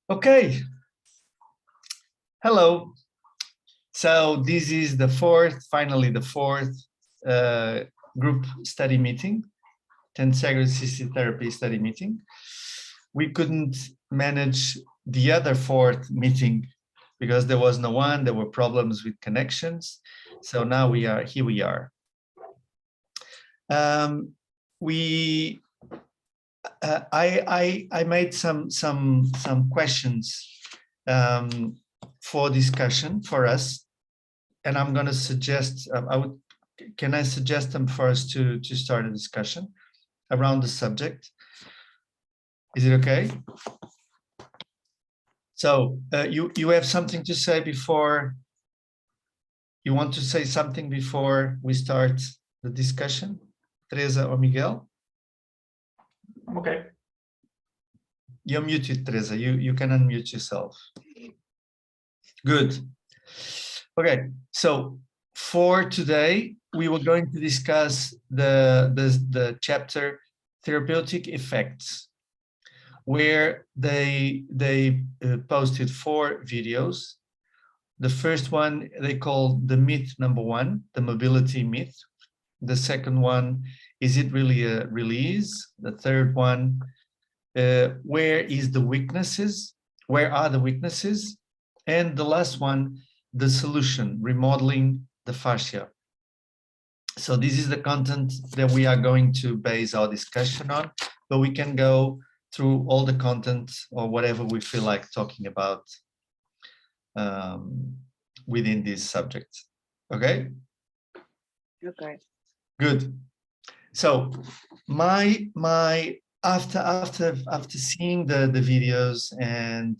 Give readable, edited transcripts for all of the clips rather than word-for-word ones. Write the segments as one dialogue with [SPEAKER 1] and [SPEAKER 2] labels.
[SPEAKER 1] Okay. Hello. So this is finally the fourth group study meeting, Tensegrity Assisted Therapy study meeting. We couldn't manage the other fourth meeting because there was no one, there were problems with connections. So now here we are. I made some questions for discussion for us, and I'm going to suggest can I suggest them for us to start a discussion around the subject? Is it okay? So you have something to say before? You want to say something before we start the discussion, Teresa or Miguel?
[SPEAKER 2] Okay.
[SPEAKER 1] You're muted, Teresa. You can unmute yourself. Good. Okay, so for today, we were going to discuss the chapter Therapeutic Effects, where they posted 4 videos. The first one they called the myth number 1, the mobility myth. The second one, is it really a release? The third one, where is the weaknesses? Where are the weaknesses? And the last one, the solution, remodeling the fascia. So this is the content that we are going to base our discussion on, but we can go through all the content or whatever we feel like talking about within this subject. Okay?
[SPEAKER 3] Okay.
[SPEAKER 1] Good. So after seeing the videos and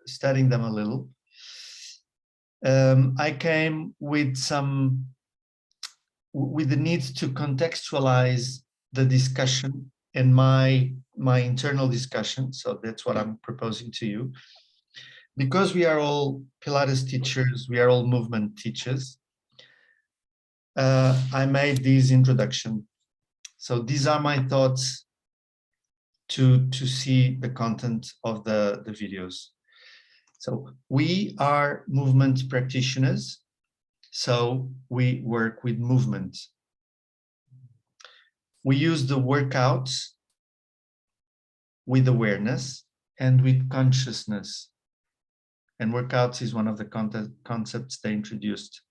[SPEAKER 1] studying them a little, I came with the need to contextualize the discussion and my internal discussion. So that's what I'm proposing to you. Because we are all Pilates teachers, we are all movement teachers, I made this introduction. So these are my thoughts to see the content of the videos. So we are movement practitioners, so we work with movement. We use the workouts with awareness and with consciousness. And workouts is one of the concepts they introduced.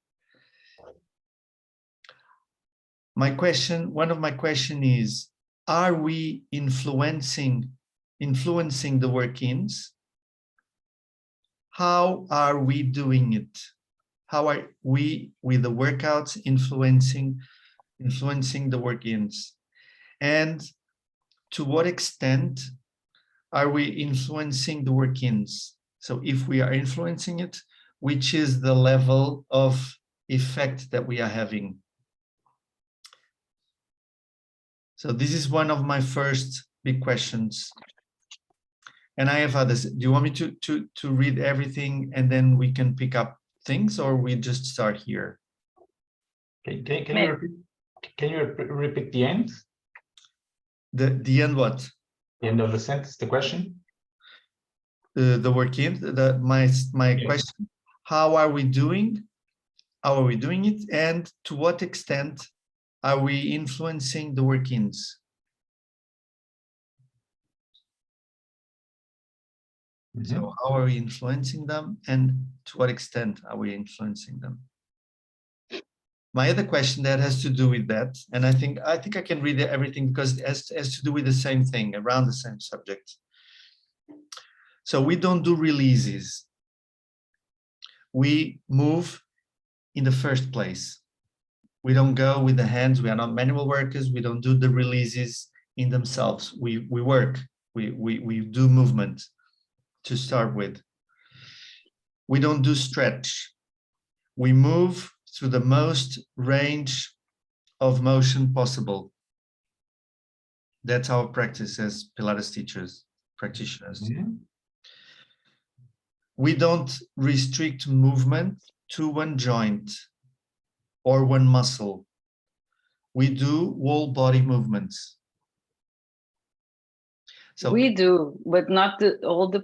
[SPEAKER 1] One of my question is, are we influencing the work-ins? How are we doing it? How are we with the workouts influencing the work-ins? And to what extent are we influencing the work-ins? So if we are influencing it, which is the level of effect that we are having? So this is one of my first big questions. And I have others. Do you want me to read everything and then we can pick up things, or we just start here?
[SPEAKER 2] Can you repeat the end?
[SPEAKER 1] The end what?
[SPEAKER 2] The end of the sentence, the question?
[SPEAKER 1] The work-in, my yes. Question, how are we doing? How are we doing it? And to what extent are we influencing the work-ins? Mm-hmm. So how are we influencing them, and to what extent are we influencing them? My other question that has to do with that, and I think I can read everything because it has to do with the same thing, around the same subject. So we don't do releases. We move in the first place. We don't go with the hands. We are not manual workers. We don't do the releases in themselves. We work. We do movement to start with. We don't do stretch. We move through the most range of motion possible. That's our practice as Pilates teachers, practitioners. Mm-hmm. We don't restrict movement to one joint or one muscle. We do whole body movements. So
[SPEAKER 3] we do, but not all the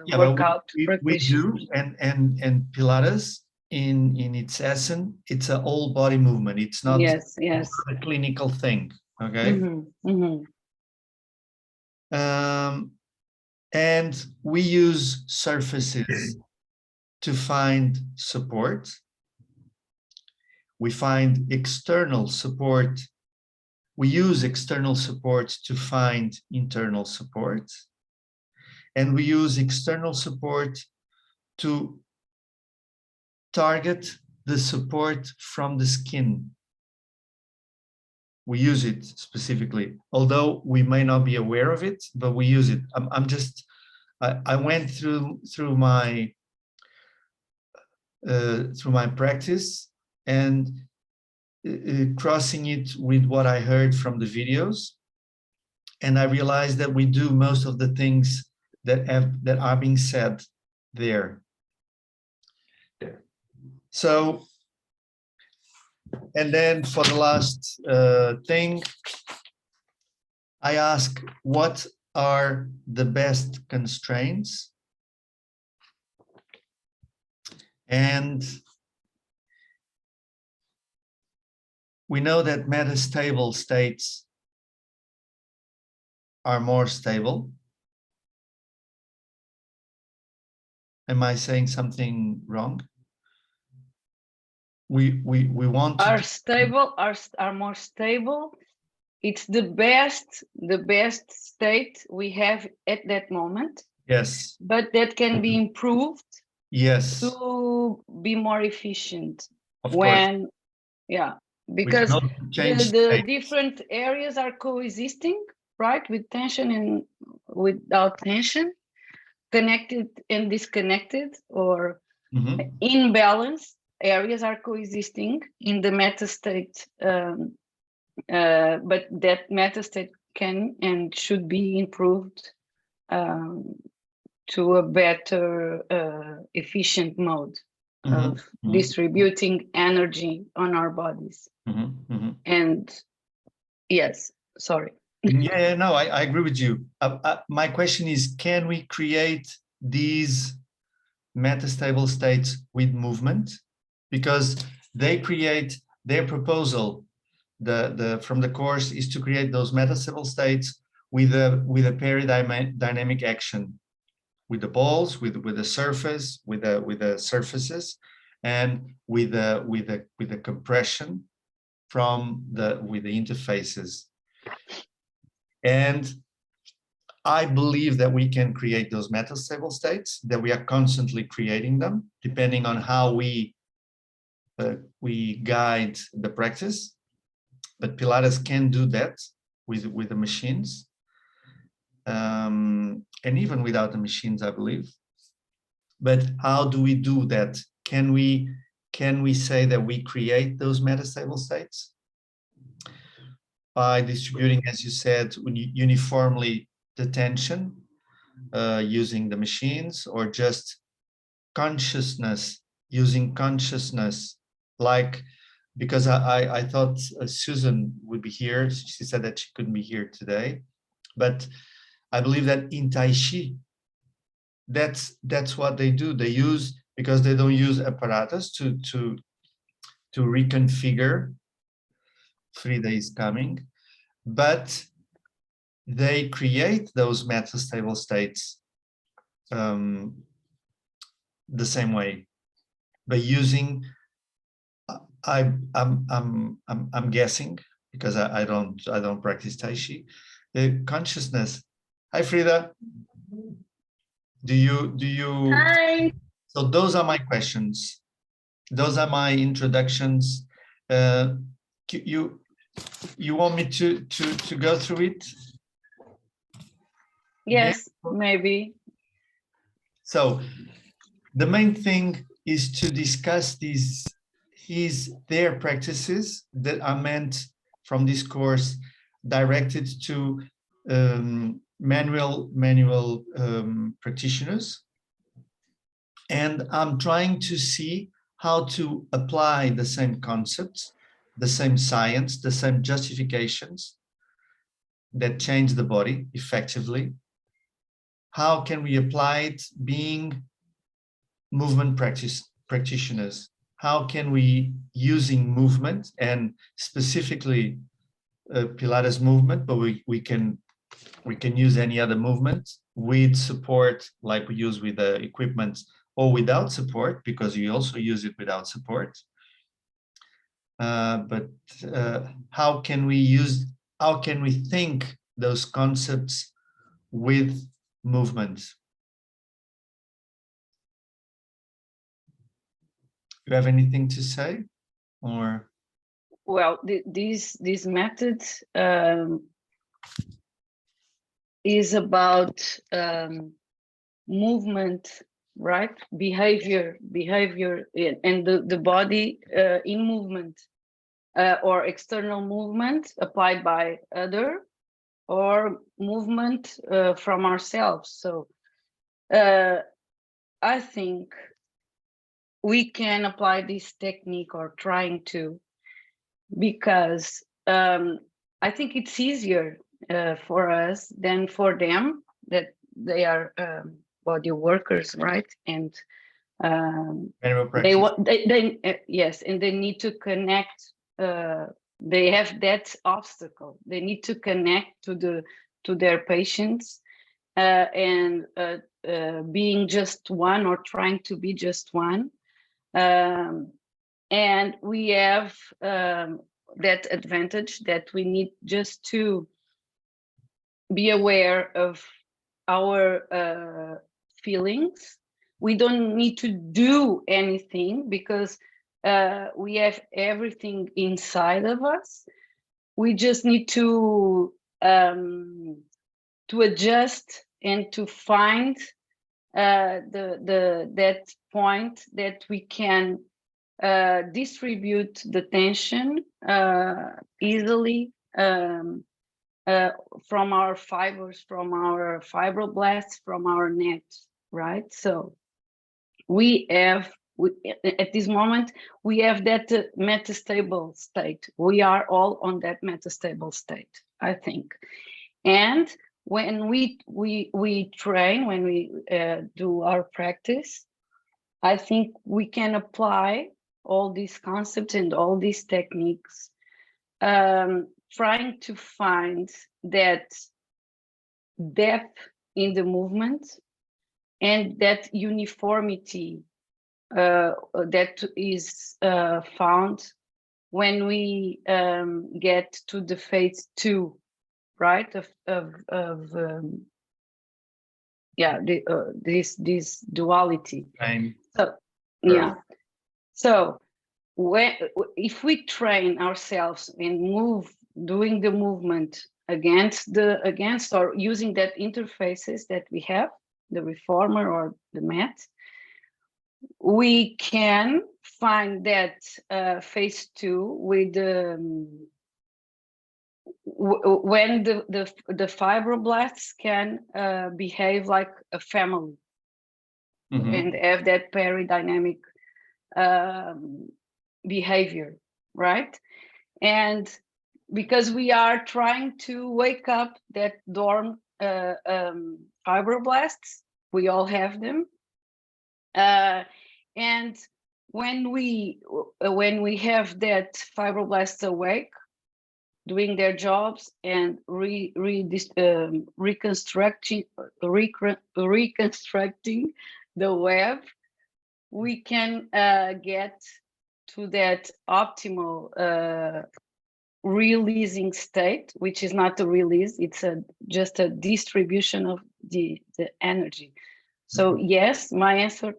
[SPEAKER 1] yeah, but
[SPEAKER 3] workout
[SPEAKER 1] we
[SPEAKER 3] practitioners.
[SPEAKER 1] do, and Pilates in its essence, it's a whole body movement. It's not
[SPEAKER 3] Yes, yes.
[SPEAKER 1] a clinical thing. Okay. And we use surfaces to find support. We find external support. We use external support to find internal support. And we use external support to target the support from the skin. We use it specifically, although we may not be aware of it, but we use it. I went through my practice and crossing it with what I heard from the videos, and I realized that we do most of the things that are being said there. So, and then for the last thing, I ask, what are the best constraints? And we know that metastable states are more stable. Am I saying something wrong? We want to
[SPEAKER 3] Are stable, are more stable. It's the best state we have at that moment.
[SPEAKER 1] Yes.
[SPEAKER 3] But that can be improved.
[SPEAKER 1] Yes.
[SPEAKER 3] To be more efficient.
[SPEAKER 1] Of
[SPEAKER 3] when,
[SPEAKER 1] course.
[SPEAKER 3] yeah, because the different areas are coexisting, right? With tension and without tension, connected and disconnected, or in balance. Areas are coexisting in the meta state, but that meta state can and should be improved to a better efficient mode of distributing energy on our bodies. And yes, sorry.
[SPEAKER 1] Yeah, no, I agree with you. My question is, can we create these metastable states with movement? Because they create, their proposal from the course is to create those metastable states with a peridynamic action, with the balls, with the surface, with the surfaces, and with the compression with the interfaces. And I believe that we can create those metastable states, that we are constantly creating them, depending on how we guide the practice. But Pilates can do that with the machines, and even without the machines, I believe. But how do we do that? Can we say that we create those metastable states by distributing, as you said, uniformly the tension using the machines, or just consciousness, using consciousness? Like, because I thought Susan would be here. She said that she couldn't be here today, but I believe that in Tai Chi, that's what they do. They use, because they don't use apparatus to reconfigure. Frida is coming, but they create those metastable states the same way, by using, I'm guessing, because I don't practice Tai Chi, consciousness. Hi, Frida. Do you?
[SPEAKER 4] Hi.
[SPEAKER 1] So those are my questions. Those are my introductions. You want me to go through it?
[SPEAKER 3] Yes, yeah. Maybe.
[SPEAKER 1] So the main thing is to discuss their practices that are meant from this course, directed to manual practitioners. And I'm trying to see how to apply the same concepts, the same science, the same justifications that change the body effectively? How can we apply it being movement practitioners? How can we, using movement and specifically Pilates movement, but we can use any other movement with support, like we use with the equipment, or without support, because you also use it without support. But how can we think those concepts with movement? You have anything to say, or?
[SPEAKER 3] Well, this method is about movement, right? Behavior, and the body in movement, or external movement applied by other, or movement from ourselves. So I think we can apply this technique, or trying to, because I think it's easier for us than for them, that they are body workers, right? And yes, and they need to connect. They have that obstacle. They need to connect to their patients, and being just one, or trying to be just one. And we have that advantage that we need just to be aware of our feelings. We don't need to do anything, because we have everything inside of us. We just need to adjust and to find that point that we can distribute the tension easily from our fibers, from our fibroblasts, from our net, right? So we have, at this moment, we have that metastable state. We are all on that metastable state, I think. And when we train, when we do our practice, I think we can apply all these concepts and all these techniques, trying to find that depth in the movement and that uniformity that is found when we get to the phase 2, right? This duality. So yeah. So if we train ourselves and move, doing the movement against or using that interfaces that we have, the reformer or the mat, we can find that phase 2 with when the fibroblasts can behave like a family, and have that peridynamic behavior, right? And because we are trying to wake up that dorm fibroblasts, we all have them, and when we have that fibroblasts awake, doing their jobs and reconstructing the web, we can get to that optimal releasing state, which is not a release, it's just a distribution of the energy. So yes, my answer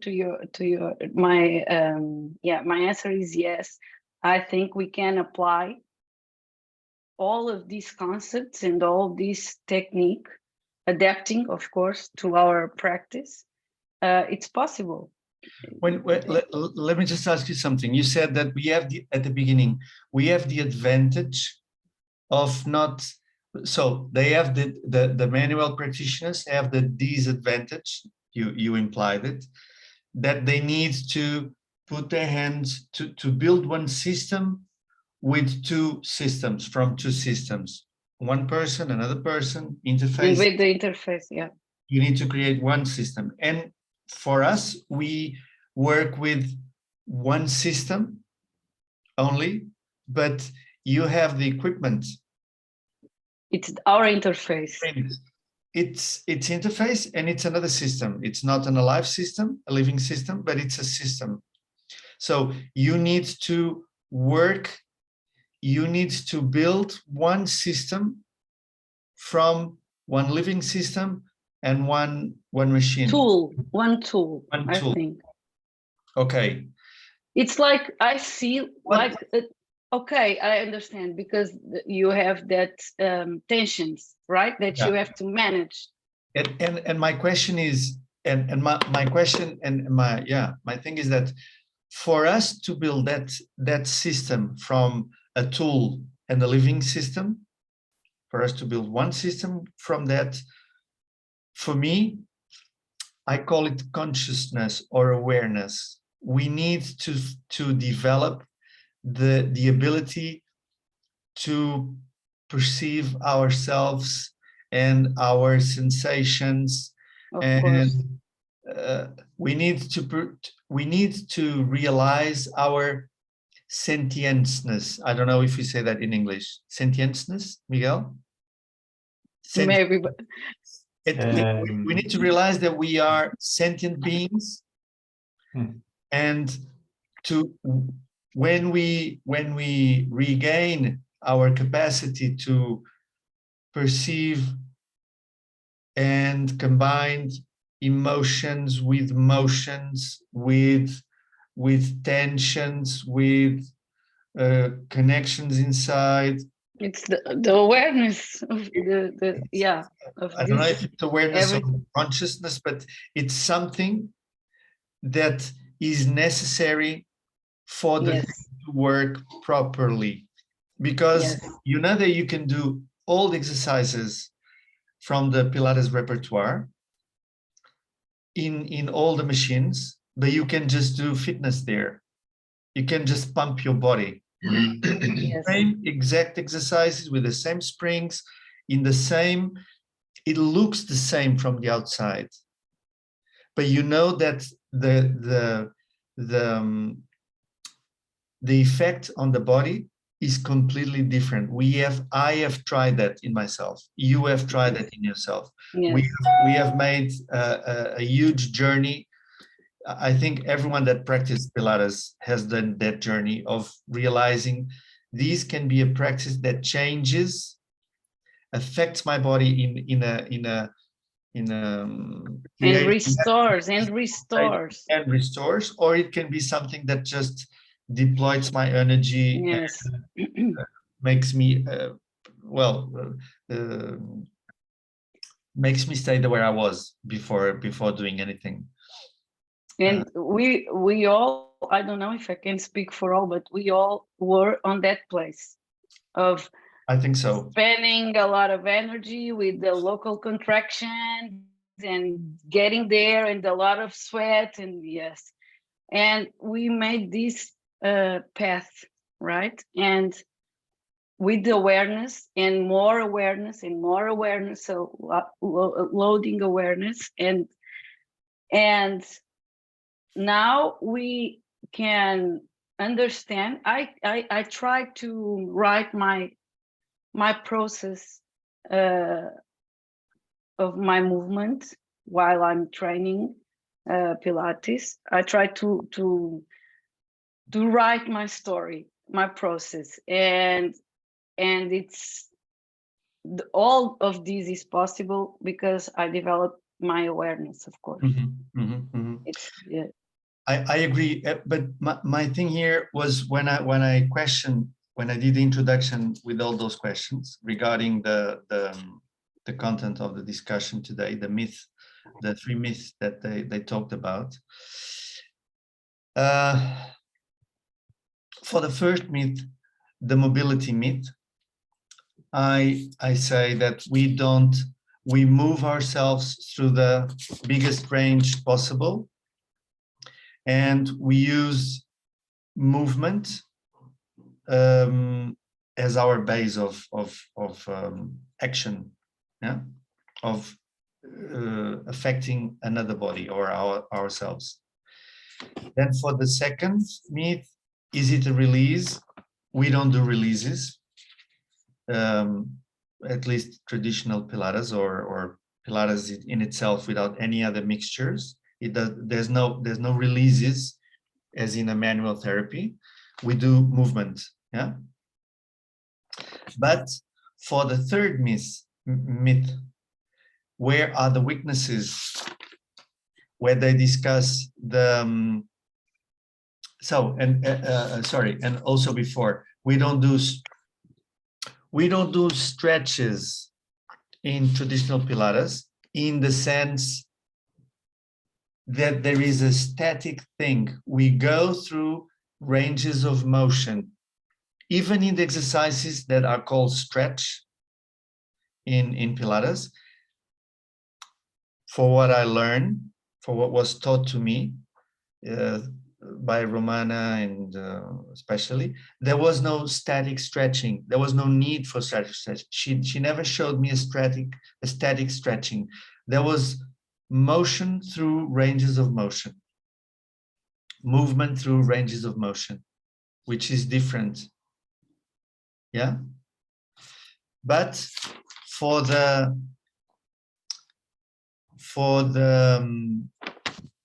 [SPEAKER 3] my answer is yes. I think we can apply all of these concepts and all this technique, adapting, of course, to our practice. It's possible.
[SPEAKER 1] Let me just ask you something. You said that we have at the beginning, we have the advantage of not, so they have the manual practitioners have the disadvantage, you implied it, that they need to put their hands to build one system with two systems, from two systems. one person, another person,
[SPEAKER 3] And
[SPEAKER 1] interface.
[SPEAKER 3] with the interface, yeah.
[SPEAKER 1] You need to create one system. And for us, we work with one system only, but you have the equipment.
[SPEAKER 3] It's our interface.
[SPEAKER 1] It's interface, and it's another system. It's not an alive system, a living system, but it's a system. So you need to work, you need to build one system from one living system and one machine.
[SPEAKER 3] One tool,
[SPEAKER 1] One
[SPEAKER 3] I
[SPEAKER 1] tool.
[SPEAKER 3] think.
[SPEAKER 1] Okay.
[SPEAKER 3] It's like, I see, like, okay, I understand, because you have that tensions, right? That you have to manage.
[SPEAKER 1] And my question is, and my question and my thing is that for us to build that system from a tool and a living system, for us to build one system from that, for me, I call it consciousness or awareness. We need to develop the ability to perceive ourselves and our sensations,
[SPEAKER 3] Of
[SPEAKER 1] and
[SPEAKER 3] course.
[SPEAKER 1] we need to realize our sentientness. I don't know if you say that in English. Sentientness, Miguel?
[SPEAKER 3] Maybe, but
[SPEAKER 1] We need to realize that we are sentient beings, and when we regain our capacity to perceive and combine emotions with motions, with tensions, with connections inside.
[SPEAKER 3] it's the awareness of the yeah. Of
[SPEAKER 1] I don't know if it's awareness of consciousness, but it's something that is necessary for the thing to work properly, because you know that you can do all the exercises from the Pilates repertoire in all the machines, but you can just do fitness there. You can just pump your body. Same exact exercises with the same springs, in the same, it looks the same from the outside, but you know that the effect on the body is completely different. I have tried that in myself. You have tried that in yourself. We have made a huge journey. I think everyone that practiced Pilates has done that journey of realizing these can be a practice that changes, affects my body
[SPEAKER 3] and restores,
[SPEAKER 1] or it can be something that just deploys my energy and makes me makes me stay where I was before doing anything.
[SPEAKER 3] And we all, I don't know if I can speak for all, but we all were on that place of,
[SPEAKER 1] I think so,
[SPEAKER 3] spending a lot of energy with the local contraction and getting there, and a lot of sweat, and and we made this path, right? And with the awareness and more awareness and more awareness, so loading awareness, and now we can understand. I try to write my process of my movement while I'm training Pilates. I try to write my story, my process, and it's all of this is possible because I developed my awareness, of course. It's
[SPEAKER 1] I agree, but my thing here was when I did the introduction with all those questions regarding the content of the discussion today, the three myths that they talked about. For the first myth, the mobility myth, I say that we move ourselves through the biggest range possible, and we use movement as our base of action, yeah, of affecting another body or ourselves. Then for the second myth, is it a release? We don't do releases, at least traditional Pilates or Pilates in itself without any other mixtures. There's no releases as in a manual therapy. We do movement, yeah. But for the third myth, where are the weaknesses? Where they discuss the and also before, we don't do stretches in traditional Pilates in the sense that there is a static thing. We go through ranges of motion, even in the exercises that are called stretch in Pilates. For what I learned, for what was taught to me by Romana and especially, there was no static stretching. There was no need for static stretching. She never showed me a static stretching. There was motion through ranges of motion, movement through ranges of motion, which is different. Yeah. But for the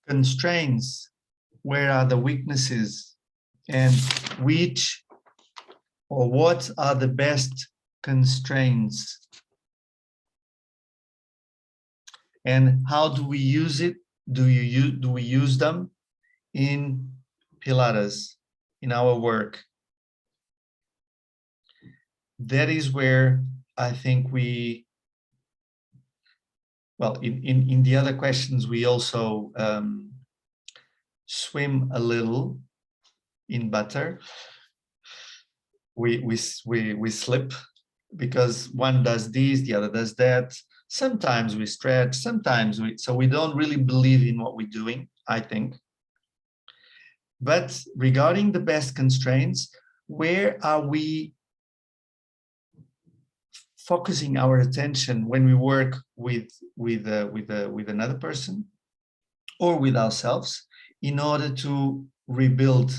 [SPEAKER 1] constraints, where are the weaknesses, and which or what are the best constraints, and how do we use it? Do we use them in Pilates, in our work? That is where I think we, well, in the other questions, we also swim a little in butter. We slip because one does this, the other does that. Sometimes we stretch, sometimes so we don't really believe in what we're doing, I think. But regarding the best constraints, where are we focusing our attention when we work with another person or with ourselves in order to rebuild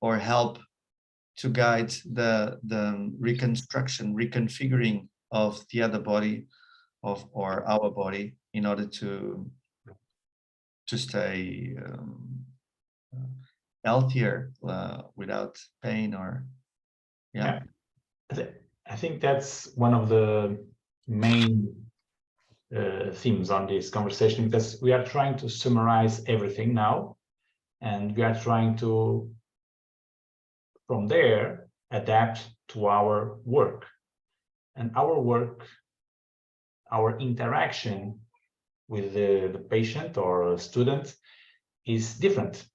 [SPEAKER 1] or help to guide the reconstruction, reconfiguring of the other body or our body in order to stay healthier without pain or yeah.
[SPEAKER 2] I think that's one of the main themes on this conversation, because we are trying to summarize everything now, and we are trying to, from there, adapt to our work. And our work, our interaction with the patient or student is different,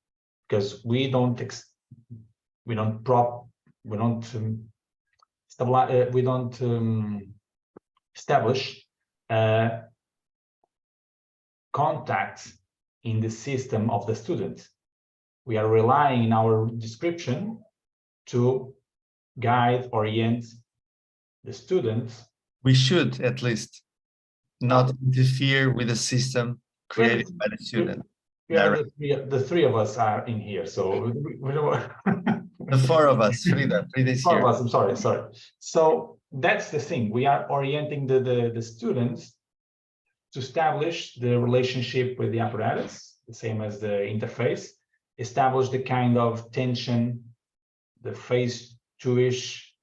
[SPEAKER 2] because we don't establish contact in the system of the student. We are relying in our description to guide, orient the student.
[SPEAKER 1] We should at least not interfere with the system created by the student.
[SPEAKER 2] The three of us are in here, so we don't.
[SPEAKER 1] The four of us, Frida is
[SPEAKER 2] four
[SPEAKER 1] here.
[SPEAKER 2] of us, I'm sorry. So that's the thing. We are orienting the students to establish the relationship with the apparatus, the same as the interface, establish the kind of tension, the phase two-ish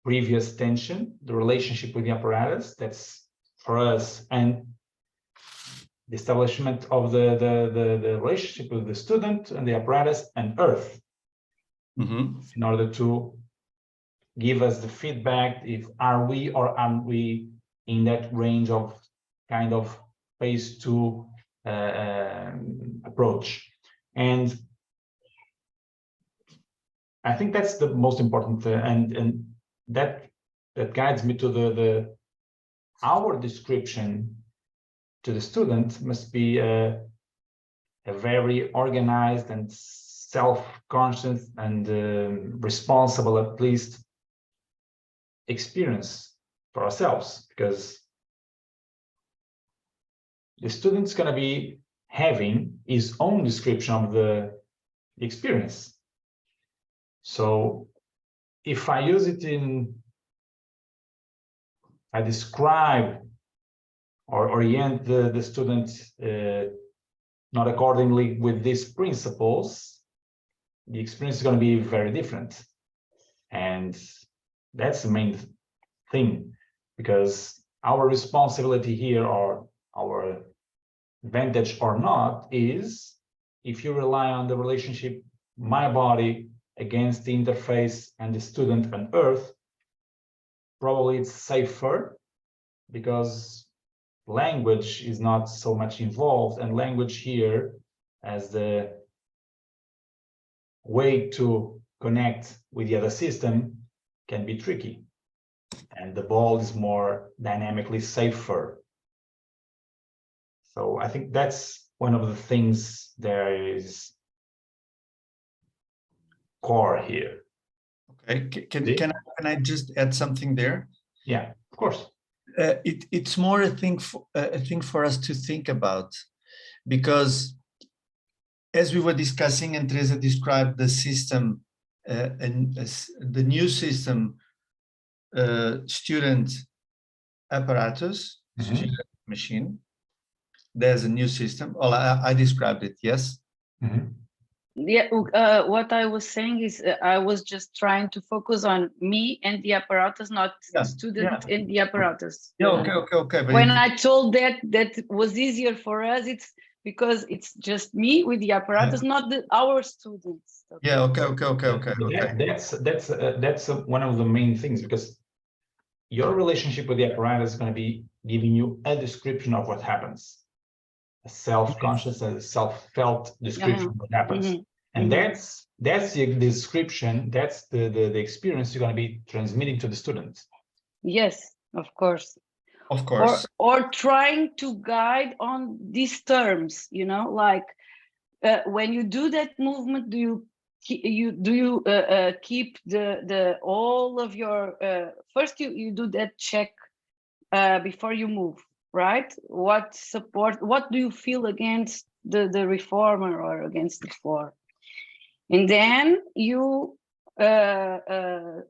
[SPEAKER 2] previous tension, the relationship with the apparatus, that's for us, and the establishment of the relationship with the student and the apparatus and Earth, in order to give us the feedback if are we or aren't we in that range of kind of phase two approach. And I think that's the most important, and that guides me to our description to the student must be a very organized and self-conscious and responsible, at least, experience for ourselves, because the student's going to be having his own description of the experience. So if I use it I describe or orient the student not accordingly with these principles, the experience is going to be very different. And that's the main thing, because our responsibility here, or our advantage or not, is if you rely on the relationship my body against the interface and the student and earth, probably it's safer, because language is not so much involved, and language here as the way to connect with the other system can be tricky, and the ball is more dynamically safer. So I think that's one of the things there is core here.
[SPEAKER 1] Okay, can I just add something there?
[SPEAKER 2] Yeah, of course.
[SPEAKER 1] It's more a thing for us to think about, because as we were discussing and Teresa described the system and the new system, student apparatus, student machine, there's a new system. Well, I described it, yes?
[SPEAKER 3] Yeah, what I was saying is I was just trying to focus on me and the apparatus, not the student and the apparatus.
[SPEAKER 1] Yeah, okay.
[SPEAKER 3] When I told that was easier for us, it's because it's just me with the apparatus, not our students.
[SPEAKER 1] Yeah, okay.
[SPEAKER 2] That's one of the main things, because your relationship with the apparatus is going to be giving you a description of what happens. A self-conscious, a self-felt description of what happens. And that's the description, that's the experience you're going to be transmitting to the students.
[SPEAKER 3] Yes, of course.
[SPEAKER 1] Of course.
[SPEAKER 3] Or trying to guide on these terms, you know, like when you do that movement, do you keep the all of your first you do that check before you move, right? What do you feel against the reformer or against the floor? And then you want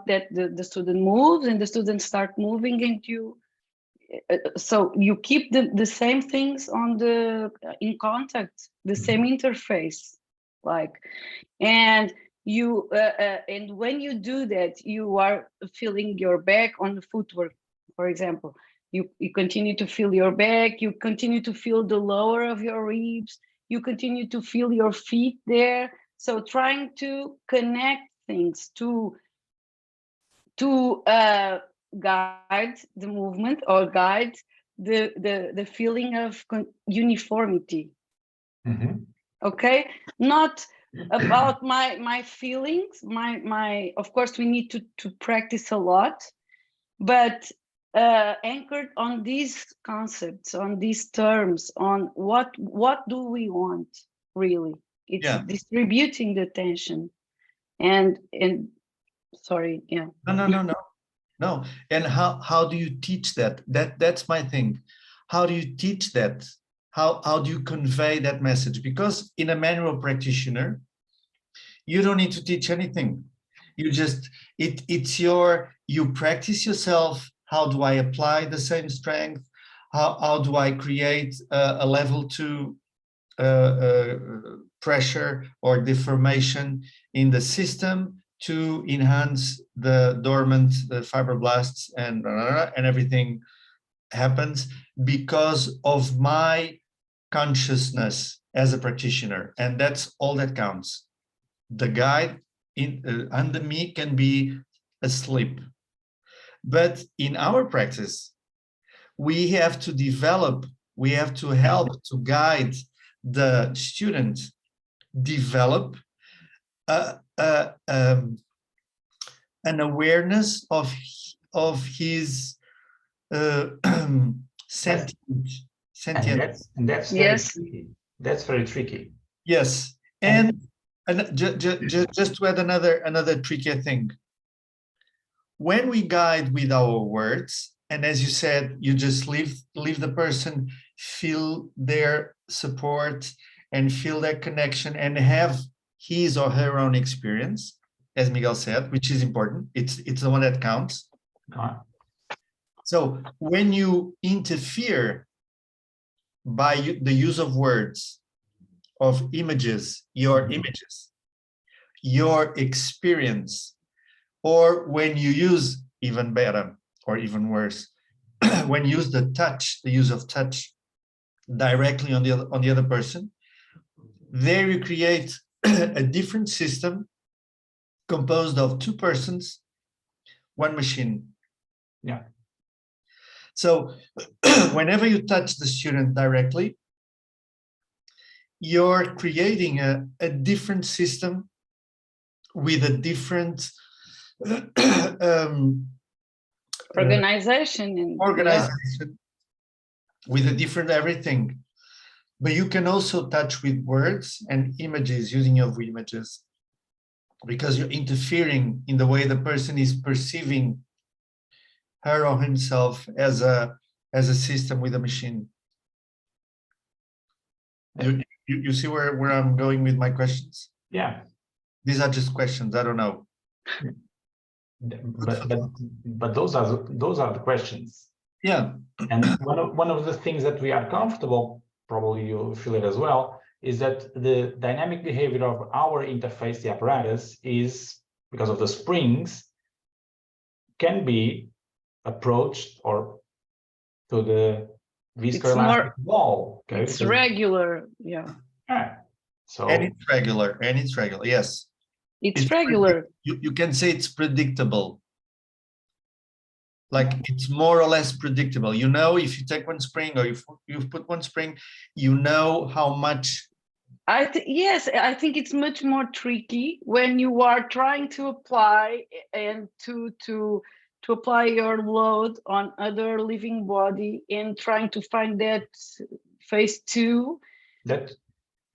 [SPEAKER 3] that the student moves and the student start moving, and you so you keep the same things on in contact, the same interface, like, and you and when you do that, you are feeling your back on the footwork, for example. You continue to feel your back, you continue to feel the lower of your ribs, you continue to feel your feet there. So trying to connect things to guide the movement, or guide the feeling of uniformity. Okay, not about my feelings, my of course we need to practice a lot, but anchored on these concepts, on these terms, on what do we want really. It's distributing the tension and sorry, yeah.
[SPEAKER 1] No. And how do you teach that? That's my thing. How do you teach that? How do you convey that message? Because in a manual practitioner, you don't need to teach anything. You just you practice yourself. How do I apply the same strength? How do I create a level 2 pressure or deformation in the system to enhance the dormant fibroblasts, and everything happens because of my consciousness as a practitioner, and that's all that counts. The guide under me can be asleep, but in our practice, we have to develop, we have to help to guide the student develop an awareness of his sentient.
[SPEAKER 2] And that's very tricky. That's very tricky.
[SPEAKER 1] Yes, And just to add another trickier thing. When we guide with our words, and as you said, you just leave the person feel their support and feel their connection and have his or her own experience, as Miguel said, which is important. It's the one that counts. So when you interfere by the use of words, of images, your experience, or when you use, even better or even worse, when you use the use of touch directly on the other person, there you create a different system composed of two persons, one machine.
[SPEAKER 2] Yeah.
[SPEAKER 1] So whenever you touch the student directly, you're creating a different system with a different
[SPEAKER 3] organization
[SPEAKER 1] with a different everything. But you can also touch with words and images, using of images, because you're interfering in the way the person is perceiving her or himself as a system with a machine. You see where I'm going with my questions?
[SPEAKER 2] Yeah.
[SPEAKER 1] These are just questions. I don't know.
[SPEAKER 2] But those are the questions.
[SPEAKER 1] Yeah.
[SPEAKER 2] And one of the things that we are comfortable, probably you feel it as well, is that the dynamic behavior of our interface, the apparatus, is, because of the springs, can be approached or to the viscoelastic wall. Okay?
[SPEAKER 3] It's regular, yeah.
[SPEAKER 2] So
[SPEAKER 1] and it's regular, yes.
[SPEAKER 3] It's regular.
[SPEAKER 1] You can say it's predictable. Like it's more or less predictable. You know, if you take one spring or if you put one spring, you know how much.
[SPEAKER 3] Yes, I think it's much more tricky when you are trying to apply and to apply your load on other living body and trying to find that phase two.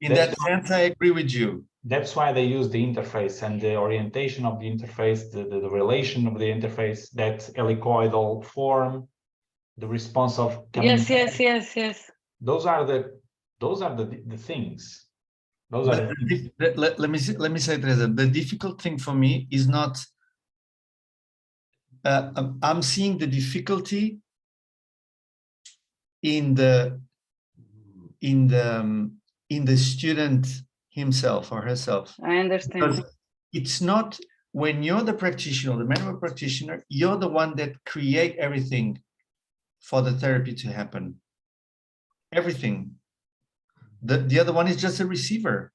[SPEAKER 1] In that sense, I agree with you.
[SPEAKER 2] That's why they use the interface and the orientation of the interface, the relation of the interface, that helicoidal form, the response of
[SPEAKER 3] yes.
[SPEAKER 2] Those are the things. Those are
[SPEAKER 1] let me say, Teresa, the difficult thing for me is not I'm seeing the difficulty in the student himself or herself.
[SPEAKER 3] I understand.
[SPEAKER 1] Because it's not, when you're the practitioner, the manual practitioner, you're the one that create everything for the therapy to happen. Everything. The other one is just a receiver,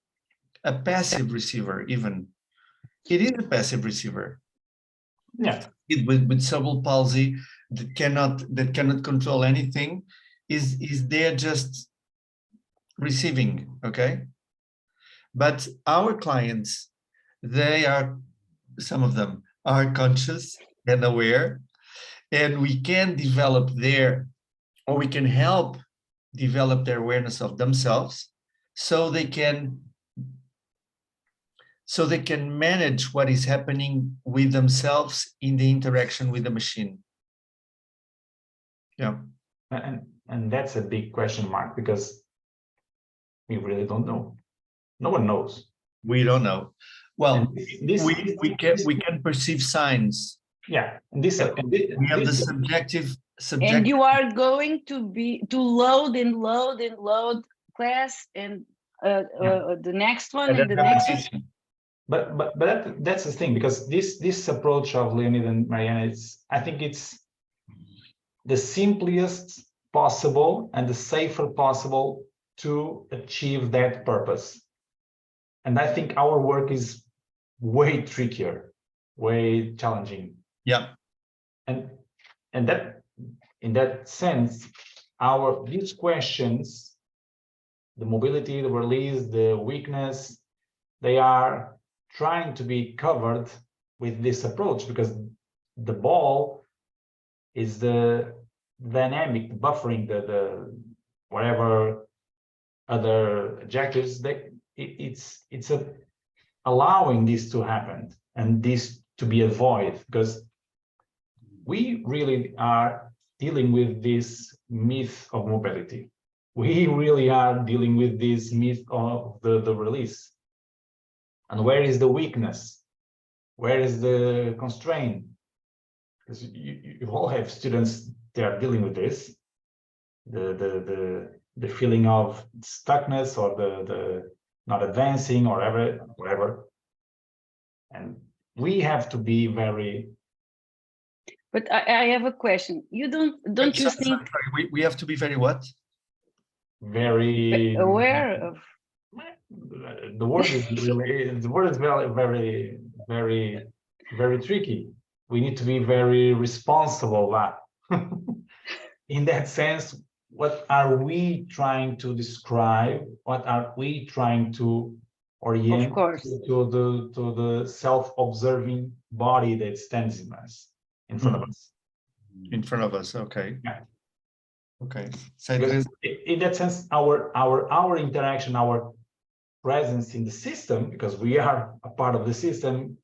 [SPEAKER 1] a passive receiver even. It is a passive receiver.
[SPEAKER 2] Yeah.
[SPEAKER 1] With cerebral palsy that cannot control anything, is there just receiving, okay? But our clients, some of them are conscious and aware, and we can develop we can help develop their awareness of themselves so they can manage what is happening with themselves in the interaction with the machine. Yeah.
[SPEAKER 2] And that's a big question mark, because we really don't know. No one knows.
[SPEAKER 1] We don't know. Well, we can perceive signs.
[SPEAKER 2] Yeah.
[SPEAKER 1] We have the subjective.
[SPEAKER 3] And you are going to load class and the next one and the next one.
[SPEAKER 2] But that's the thing, because this approach of Leonid and Mariana, I think it's the simplest possible and the safer possible to achieve that purpose. And I think our work is way trickier, way challenging.
[SPEAKER 1] Yeah.
[SPEAKER 2] And that, in that sense, these questions, the mobility, the release, the weakness, they are trying to be covered with this approach, because the ball is the dynamic, the buffering, the whatever other adjectives, it's allowing this to happen and this to be avoided, because we really are dealing with this myth of mobility. We really are dealing with this myth of the release. And where is the weakness? Where is the constraint? Because you all have students that are dealing with this, the feeling of stuckness or the not advancing or whatever. And we have to be very.
[SPEAKER 3] But I have a question. You don't you think
[SPEAKER 1] we have to be very what?
[SPEAKER 2] Very
[SPEAKER 3] aware of.
[SPEAKER 2] The word is very tricky. We need to be very responsible. In that sense, what are we trying to describe? What are we trying to orient
[SPEAKER 3] Of course.
[SPEAKER 2] to the self-observing body that stands in front of us?
[SPEAKER 1] In front of us, okay.
[SPEAKER 2] Yeah.
[SPEAKER 1] Okay.
[SPEAKER 2] In that sense, our interaction, our presence in the system, because we are a part of the system,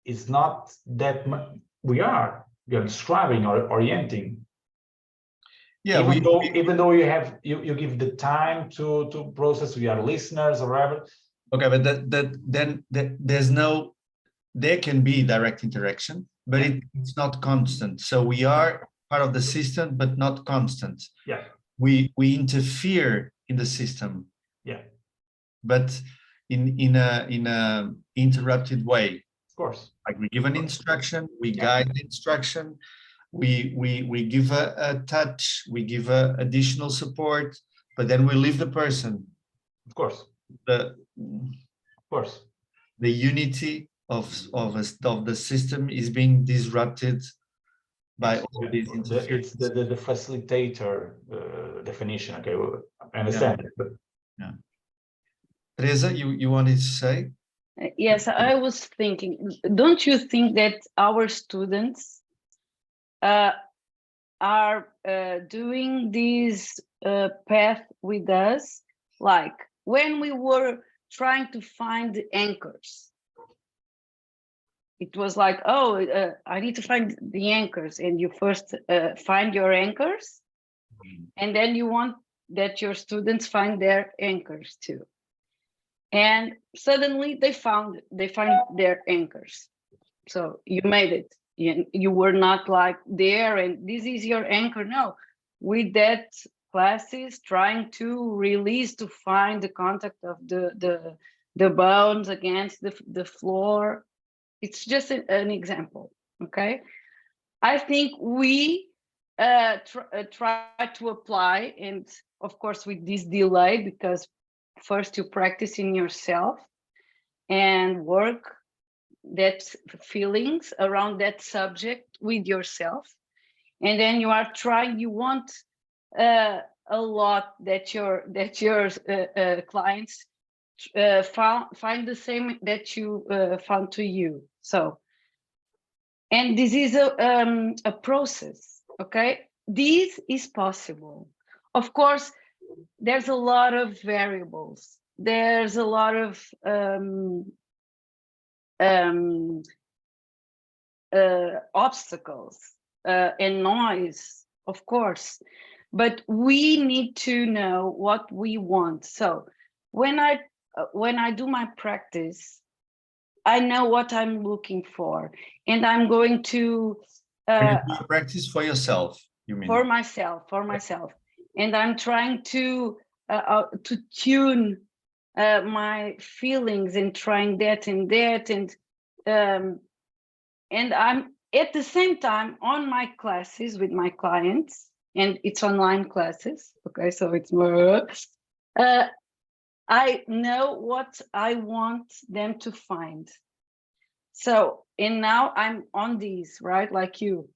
[SPEAKER 2] is not that much. We are describing or orienting.
[SPEAKER 1] Yeah,
[SPEAKER 2] even though you give the time to process, we are listeners or whatever.
[SPEAKER 1] Okay, but there can be direct interaction, but it's not constant. So we are part of the system, but not constant.
[SPEAKER 2] Yeah.
[SPEAKER 1] We interfere in the system.
[SPEAKER 2] Yeah.
[SPEAKER 1] But in a interrupted way.
[SPEAKER 2] Of course.
[SPEAKER 1] Like we give an instruction, we guide the instruction, we give a touch, we give additional support, but then we leave the person.
[SPEAKER 2] Of course.
[SPEAKER 1] The unity of the system is being disrupted by all these interferences.
[SPEAKER 2] It's the facilitator definition. Okay, I understand.
[SPEAKER 1] Yeah. But yeah. Teresa, you wanted to say?
[SPEAKER 3] Yes, I was thinking, don't you think that our students are doing this path with us? Like when we were trying to find the anchors, it was like, oh, I need to find the anchors, and you first find your anchors, and then you want that your students find their anchors too. And suddenly they find their anchors. So you made it. You were not like there and this is your anchor. No, with that classes trying to release, to find the contact of the bones against the floor. It's just an example. Okay, I think we try to apply, and of course with this delay, because first you practice in yourself and work that feelings around that subject with yourself, and then you are trying, you want a lot that your clients find the same that you found to you. So, and this is a process. Okay, this is possible. Of course, there's a lot of variables. There's a lot of obstacles and noise, of course, but we need to know what we want. So when I do my practice, I know what I'm looking for, and I'm going to
[SPEAKER 1] practice for yourself. You mean
[SPEAKER 3] for myself, and I'm trying to tune my feelings and trying that, and I'm at the same time on my classes with my clients, and it's online classes. Okay, so it's more. I know what I want them to find. So, and now I'm on these, right, like you,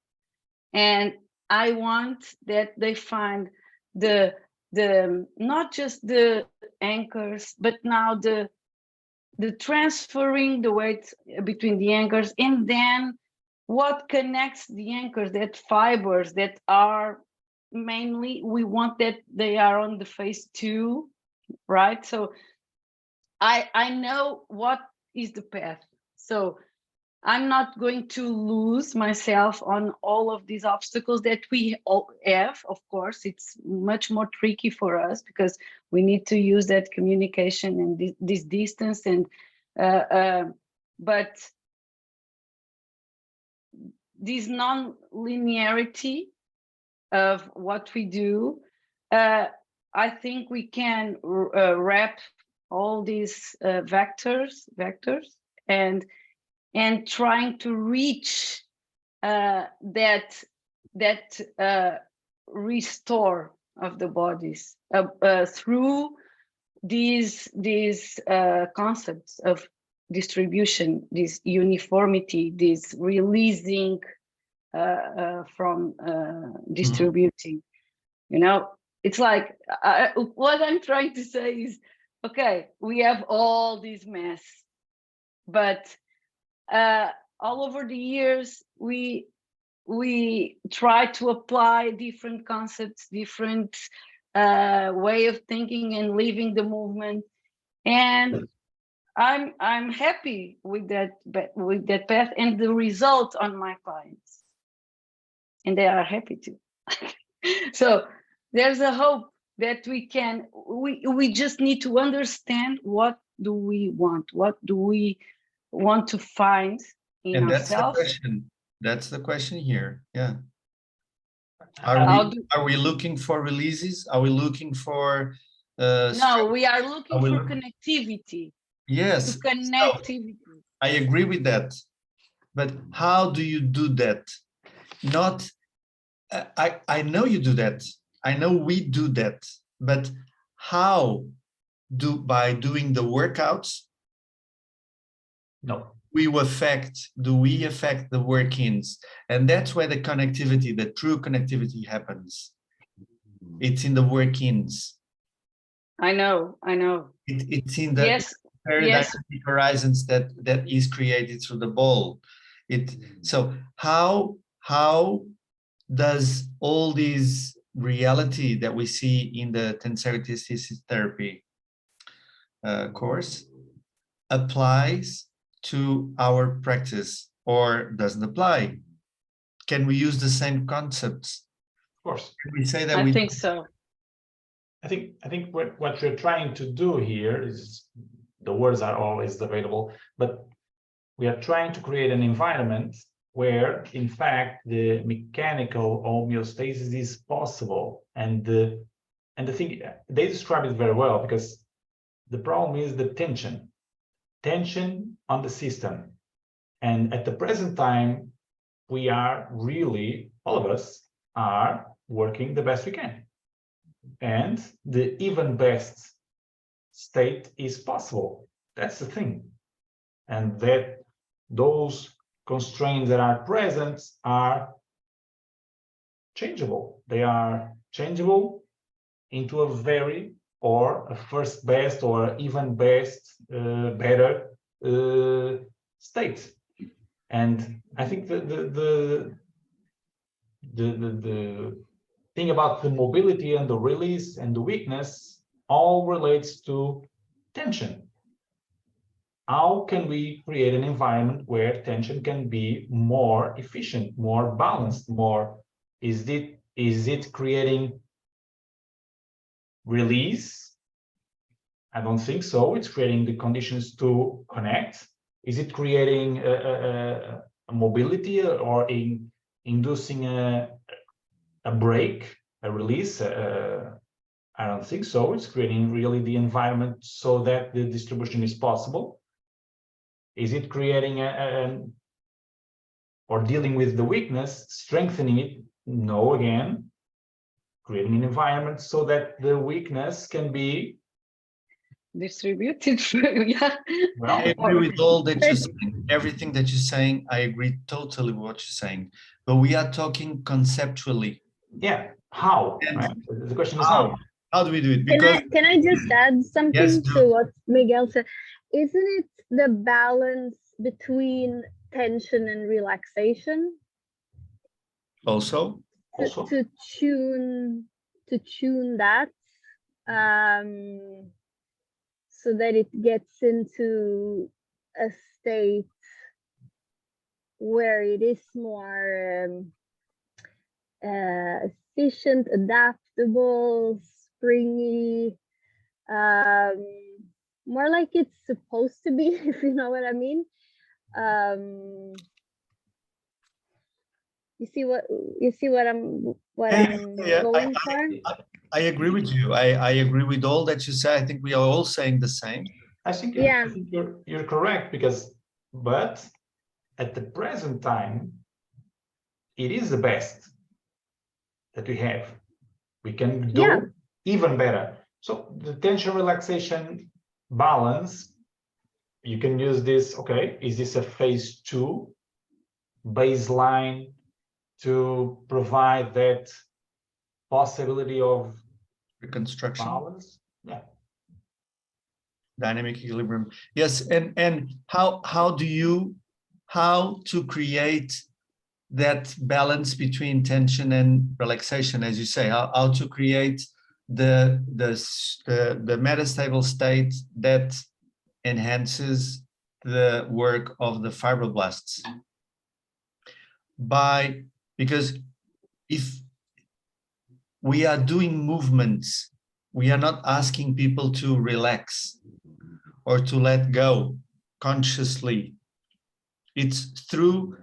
[SPEAKER 3] and I want that they find the not just the anchors, but now the transferring the weight between the anchors, and then what connects the anchors, that fibers that are mainly, we want that they are on the face too, right? So I know what is the path. So I'm not going to lose myself on all of these obstacles that we all have. Of course, it's much more tricky for us because we need to use that communication and this distance. And but this non-linearity of what we do, I think we can wrap all these vectors and trying to reach that restore of the bodies through these concepts of distribution, this uniformity, this releasing from distributing. You know, it's like what I'm trying to say is, okay, we have all this mess, but all over the years we try to apply different concepts, different way of thinking and living the movement, and I'm happy with that path and the result on my clients, and they are happy too. So there's a hope that we just need to understand what do we want to find in
[SPEAKER 1] and that's
[SPEAKER 3] ourselves.
[SPEAKER 1] the question. That's the question here. Yeah. Are we looking for releases? Are we looking for
[SPEAKER 3] no, we are looking for connectivity.
[SPEAKER 1] Yes.
[SPEAKER 3] To connectivity.
[SPEAKER 1] So, I agree with that. But how do you do that? Not I know you do that. I know we do that. But how by doing the workouts?
[SPEAKER 2] No.
[SPEAKER 1] Do we affect the work-ins? And that's where the connectivity, the true connectivity happens. It's in the work-ins.
[SPEAKER 3] I know.
[SPEAKER 1] It's in the paradigmatic horizons that is created through the ball. So how does all this reality that we see in the tensorial therapy course applies to our practice, or doesn't apply? Can we use the same concepts?
[SPEAKER 2] Of course.
[SPEAKER 1] Can we say that
[SPEAKER 3] I think so.
[SPEAKER 2] I think what you're trying to do here is, the words are always available, but we are trying to create an environment where, in fact, the mechanical homeostasis is possible. And the thing, they describe it very well, because the problem is the tension on the system. And at the present time, we are really, all of us are working the best we can. And the even best state is possible. That's the thing. And that those constraints that are present are changeable. They are changeable into a very, or a first best, or even best, better state. And I think the thing about the mobility and the release and the weakness all relates to tension. How can we create an environment where tension can be more efficient, more balanced, more? Is it creating release? I don't think so. It's creating the conditions to connect. Is it creating a mobility, or inducing a break, a release? I don't think so. It's creating really the environment so that the distribution is possible. Is it creating or dealing with the weakness, strengthening it? No, again, creating an environment so that the weakness can be
[SPEAKER 3] distributed. Yeah.
[SPEAKER 1] Well, I agree with all that you're saying. Everything that you're saying, I agree totally with what you're saying. But we are talking conceptually.
[SPEAKER 2] Yeah. How? Right? The question is how.
[SPEAKER 1] How do we do it? Because
[SPEAKER 4] can I just add something to what Miguel said? Isn't it the balance between tension and relaxation?
[SPEAKER 1] Also
[SPEAKER 4] to tune that so that it gets into a state where it is more efficient, adaptable, springy, more like it's supposed to be, if you know what I mean. You see what I'm going for?
[SPEAKER 1] I agree with you. I agree with all that you say. I think we are all saying the same.
[SPEAKER 2] I think you're correct, because but at the present time, it is the best that we have. We can do even better. So the tension relaxation balance, you can use this. Okay, is this a phase 2 baseline to provide that possibility of
[SPEAKER 1] Reconstruction,
[SPEAKER 2] balance? Yeah.
[SPEAKER 1] Dynamic equilibrium. Yes, and how to create that balance between tension and relaxation, as you say, how to create the metastable state that enhances the work of the fibroblasts. Because if we are doing movements, we are not asking people to relax or to let go consciously. It's through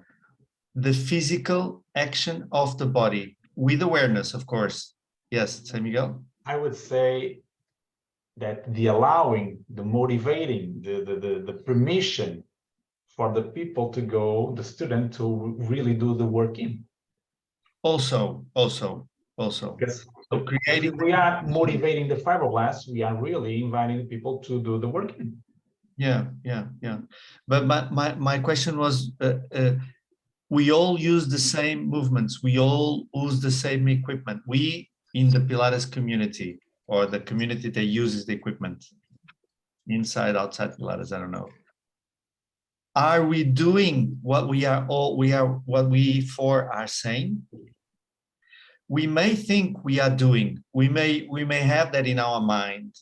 [SPEAKER 1] the physical action of the body with awareness, of course. Yes, San Miguel?
[SPEAKER 2] I would say that the allowing, the motivating, the permission for the people to go, the student to really do the work in.
[SPEAKER 1] Also.
[SPEAKER 2] Because
[SPEAKER 1] so creating,
[SPEAKER 2] we are motivating the fibroblasts, we are really inviting people to do the work in.
[SPEAKER 1] Yeah. But my question was, we all use the same movements. We all use the same equipment. We in the Pilates community, or the community that uses the equipment, inside, outside Pilates, I don't know. Are we doing what what we four are saying? We may think we are doing. We may have that in our mind,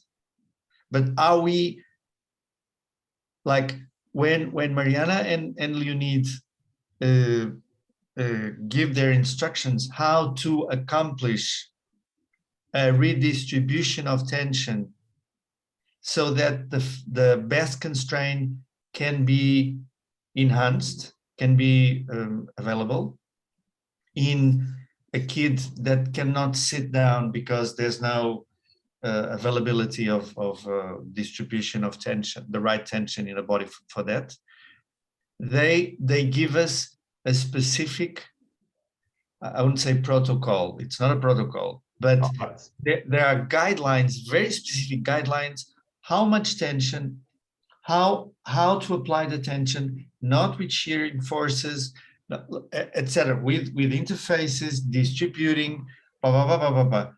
[SPEAKER 1] but are we, like when Mariana and Leonid give their instructions how to accomplish a redistribution of tension so that the best constraint can be enhanced, can be available in a kid that cannot sit down because there's no availability of distribution of tension, the right tension in the body for that. They give us a specific, I wouldn't say protocol, it's not a protocol, but there are guidelines, very specific guidelines, how much tension, how to apply the tension, not with shearing forces, etc., with interfaces, distributing, blah, blah, blah, blah, blah, blah.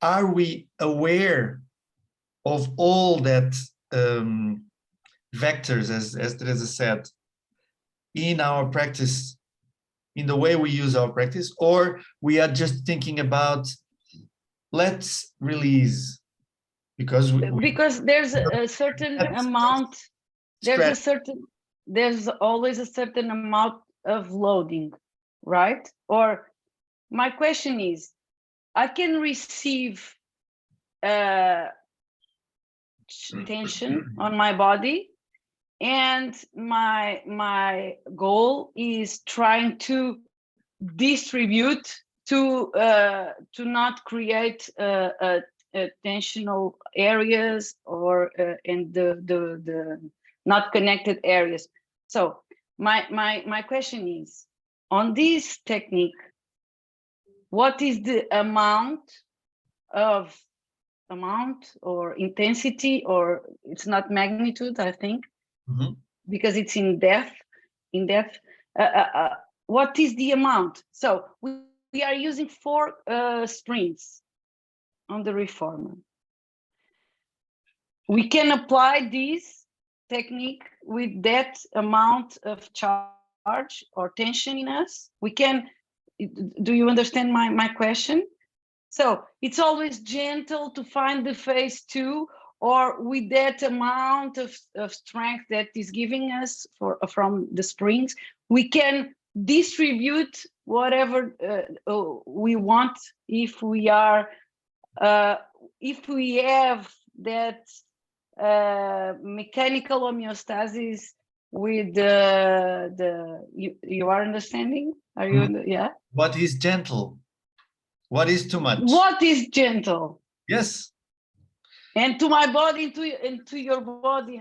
[SPEAKER 1] Are we aware of all that vectors, as Teresa said, in our practice, in the way we use our practice, or we are just thinking about, let's release, because
[SPEAKER 3] there's a certain amount, there's always a certain amount of loading, right? Or my question is, I can receive tension on my body, and my goal is trying to distribute to not create tensional areas or in the not connected areas. So my question is, on this technique, what is the amount or intensity, or it's not magnitude, I think, because it's in depth. What is the amount? So we are using 4 springs on the reformer. We can apply this technique with that amount of charge or tension in us. We can. Do you understand my question? So it's always gentle to find the phase 2, or with that amount of strength that is giving us from the springs, we can distribute whatever we want if we are if we have that mechanical homeostasis with you are understanding? Are you yeah?
[SPEAKER 1] What is gentle? What is too much?
[SPEAKER 3] What is gentle?
[SPEAKER 1] Yes.
[SPEAKER 3] And to my body, into your body.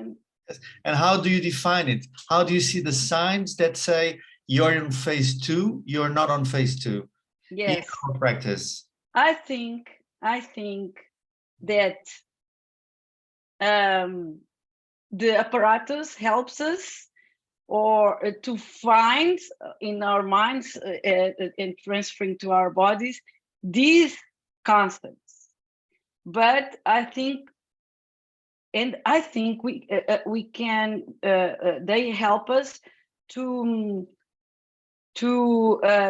[SPEAKER 1] And how do you define it? How do you see the signs that say you're in phase 2, you're not on phase 2?
[SPEAKER 3] Yes.
[SPEAKER 1] In practice.
[SPEAKER 3] I think that the apparatus helps us or to find in our minds and transferring to our bodies these constants. But I think we can they help us to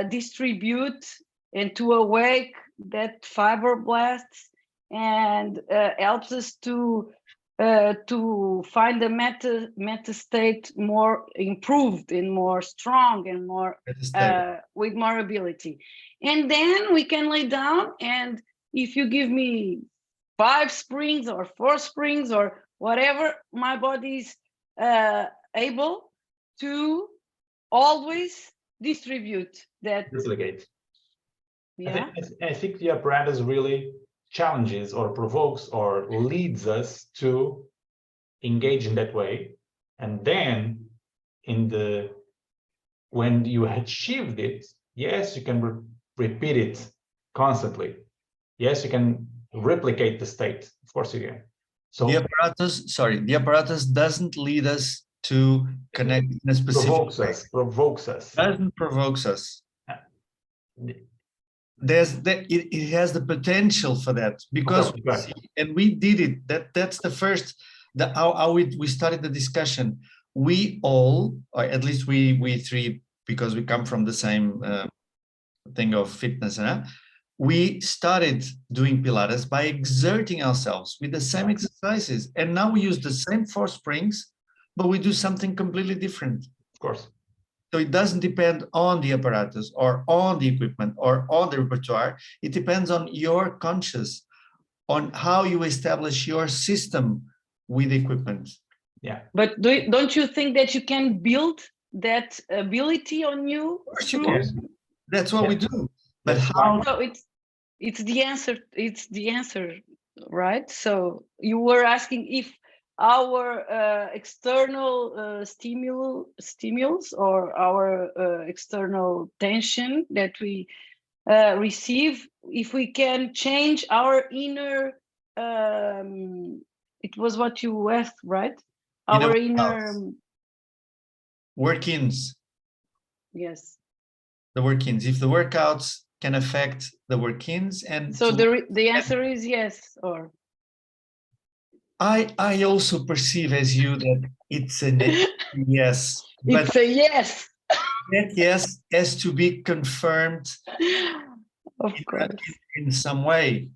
[SPEAKER 3] distribute and to awake that fibroblasts, and helps us to find the meta state more improved and more strong and more with more ability. And then we can lay down, and if you give me 5 springs or 4 springs or whatever, my body is able to always distribute that.
[SPEAKER 2] Replicate.
[SPEAKER 3] Yeah.
[SPEAKER 2] I think the apparatus really challenges or provokes or leads us to engage in that way. And then when you achieved it, yes, you can repeat it constantly. Yes, you can replicate the state. Of course you can. So
[SPEAKER 1] the apparatus doesn't lead us to connect in a specific way.
[SPEAKER 2] Provokes us.
[SPEAKER 1] Doesn't provokes us. It has the potential for that, because and we did it. That's the first how we started the discussion. We all, or at least we three, because we come from the same thing of fitness, we started doing Pilates by exerting ourselves with the same exercises, and now we use the same 4 springs, but we do something completely different.
[SPEAKER 2] Of course.
[SPEAKER 1] So it doesn't depend on the apparatus or on the equipment or on the repertoire. It depends on your conscious, on how you establish your system with equipment.
[SPEAKER 2] Yeah.
[SPEAKER 3] But don't you think that you can build that ability on you?
[SPEAKER 1] Of course you can. That's what we do. But how?
[SPEAKER 3] So it's the answer. It's the answer, right? So you were asking if our external stimulus or our external tension that we receive, if we can change our inner, it was what you asked, right? Our inner
[SPEAKER 1] work-ins.
[SPEAKER 3] Yes.
[SPEAKER 1] The work-ins. If the workouts can affect the work-ins, and
[SPEAKER 3] so the answer is yes, or
[SPEAKER 1] I also perceive as you that it's a yes.
[SPEAKER 3] It's a yes.
[SPEAKER 1] That yes has to be confirmed.
[SPEAKER 3] Of course.
[SPEAKER 1] In some way.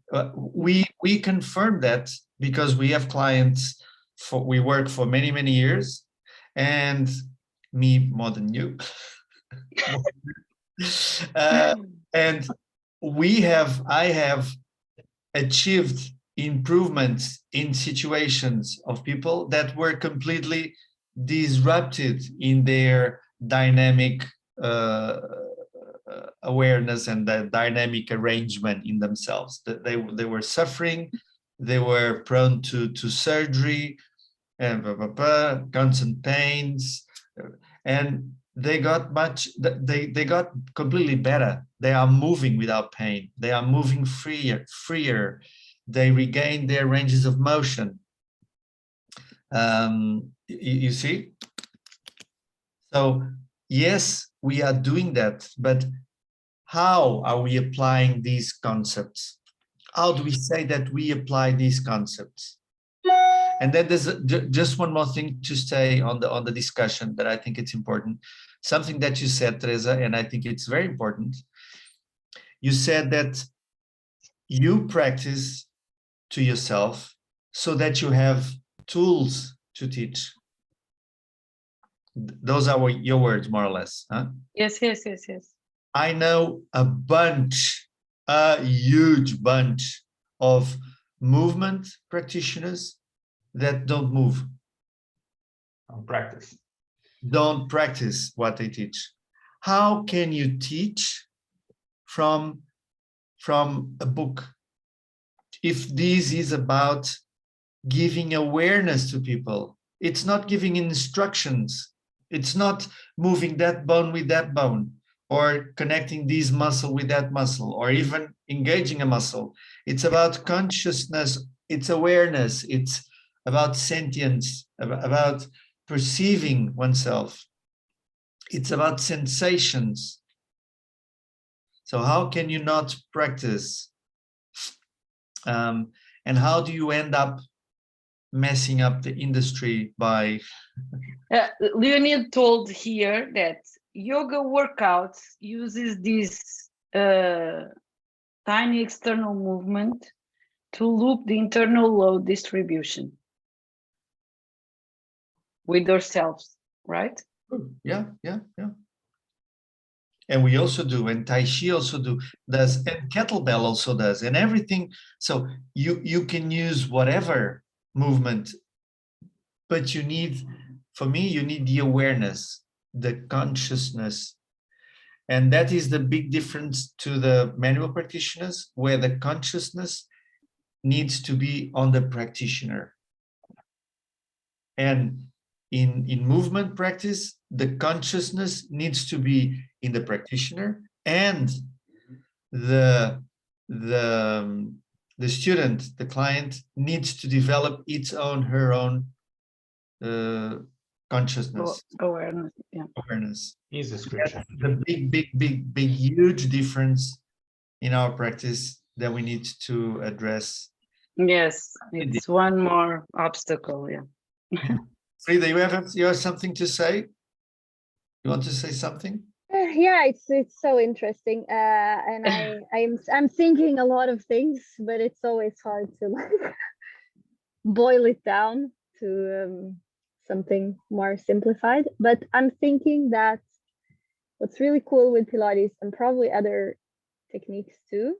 [SPEAKER 1] We confirm that because we have clients, we work for many years, and me more than you. And I have achieved improvements in situations of people that were completely disrupted in their dynamic awareness and the dynamic arrangement in themselves. They were suffering, they were prone to surgery, and constant pains, and they got completely better. They are moving without pain. They are moving freer. They regain their ranges of motion. You see? So yes, we are doing that, but how are we applying these concepts? How do we say that we apply these concepts? And then there's just one more thing to say on the discussion that I think it's important. Something that you said, Teresa, and I think it's very important. You said that you practice to yourself so that you have tools to teach. Those are your words, more or less, huh?
[SPEAKER 3] Yes, yes, yes, yes.
[SPEAKER 1] I know a huge bunch of movement practitioners that don't move. Don't practice what they teach. How can you teach from a book if this is about giving awareness to people? It's not giving instructions. It's not moving that bone with that bone, or connecting this muscle with that muscle, or even engaging a muscle. It's about consciousness, it's awareness, it's about sentience, about perceiving oneself. It's about sensations. So how can you not practice? And how do you end up messing up the industry by...
[SPEAKER 3] Leonid told here that yoga workouts uses this tiny external movement to loop the internal load distribution with ourselves, right?
[SPEAKER 1] Yeah. And we also do, and Tai Chi also does, and kettlebell also does, and everything. So you can use whatever movement, but you need, for me, you need the awareness, the consciousness. And that is the big difference to the manual practitioners, where the consciousness needs to be on the practitioner. And in movement practice, the consciousness needs to be in the practitioner, and the student, the client, needs to develop her own consciousness,
[SPEAKER 3] awareness. Yeah,
[SPEAKER 1] awareness.
[SPEAKER 2] Is description.
[SPEAKER 1] The big, huge difference in our practice that we need to address.
[SPEAKER 3] Yes, it's one more obstacle. Yeah.
[SPEAKER 1] Frida, you have something to say? You want to say something?
[SPEAKER 4] Yeah, it's so interesting, and I'm thinking a lot of things, but it's always hard to like boil it down to something more simplified. But I'm thinking that what's really cool with Pilates, and probably other techniques too,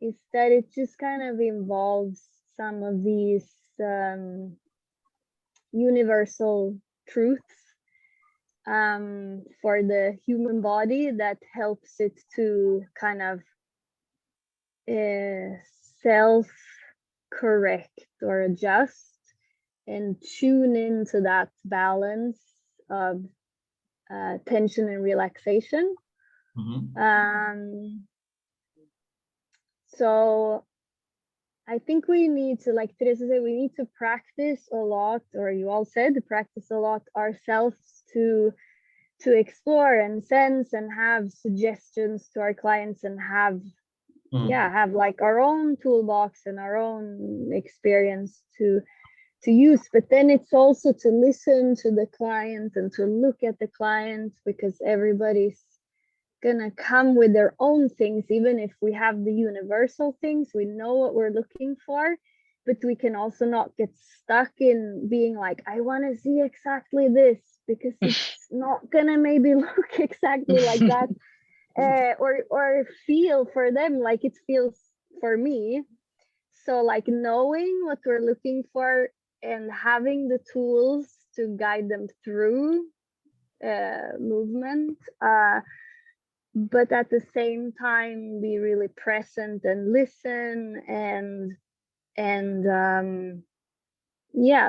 [SPEAKER 4] is that it just kind of involves some of these universal truths for the human body that helps it to kind of self-correct or adjust and tune into that balance of tension and relaxation. So I think we need to, like Teresa said, we need to practice a lot, or you all said, to practice a lot ourselves to explore and sense and have suggestions to our clients and have have like our own toolbox and our own experience to use. But then it's also to listen to the client and to look at the client, because everybody's gonna come with their own things. Even if we have the universal things, we know what we're looking for, but we can also not get stuck in being like, I want to see exactly this, because it's not gonna maybe look exactly like that, or feel for them like it feels for me. So like knowing what we're looking for and having the tools to guide them through movement, but at the same time be really present and listen and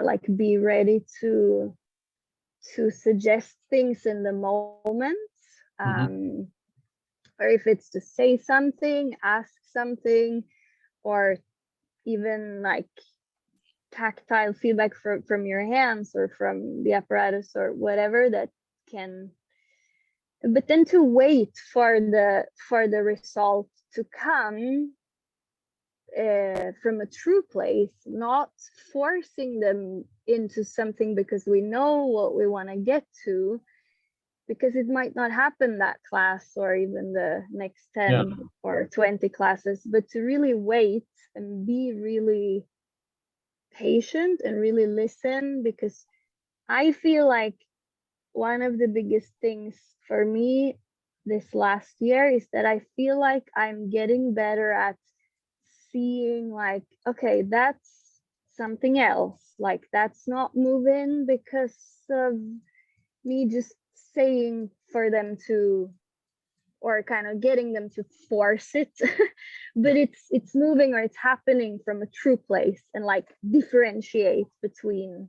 [SPEAKER 4] like be ready to suggest things in the moment, or if it's to say something, ask something, or even like tactile feedback from your hands or from the apparatus or whatever that can. But then to wait for the result to come from a true place, not forcing them into something because we know what we want to get to, because it might not happen that class or even the next 10
[SPEAKER 1] Yeah.
[SPEAKER 4] or 20 classes, but to really wait and be really patient and really listen, because I feel like one of the biggest things for me this last year is that I feel like I'm getting better at seeing like, okay, that's something else, like that's not moving because of me just saying for them to, or kind of getting them to force it, but it's moving or it's happening from a true place, and like differentiate between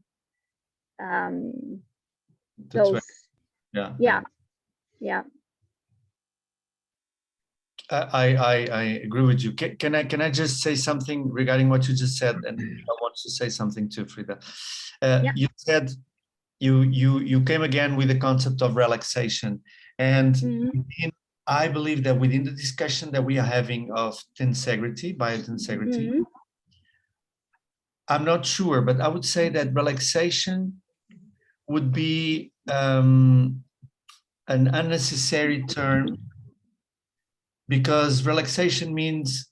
[SPEAKER 1] That's
[SPEAKER 4] those.
[SPEAKER 1] right. Yeah.
[SPEAKER 4] Yeah.
[SPEAKER 1] I agree with you. Can I just say something regarding what you just said? And I want to say something too, Frida.
[SPEAKER 4] Yeah.
[SPEAKER 1] You said you came again with the concept of relaxation, and I believe that within the discussion that we are having of tensegrity, biotensegrity, I'm not sure, but I would say that relaxation would be an unnecessary term, because relaxation means,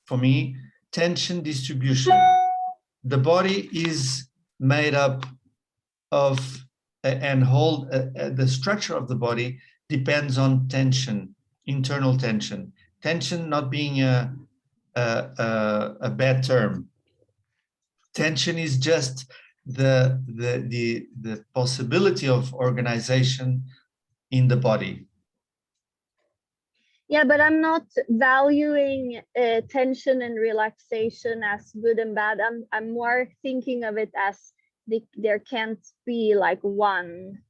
[SPEAKER 1] for me, tension distribution. The body is made up of the structure of the body depends on tension, internal tension. Tension not being a bad term. Tension is just the possibility of organization in the body.
[SPEAKER 4] Yeah, but I'm not valuing tension and relaxation as good and bad. I'm more thinking of it as there can't be like one,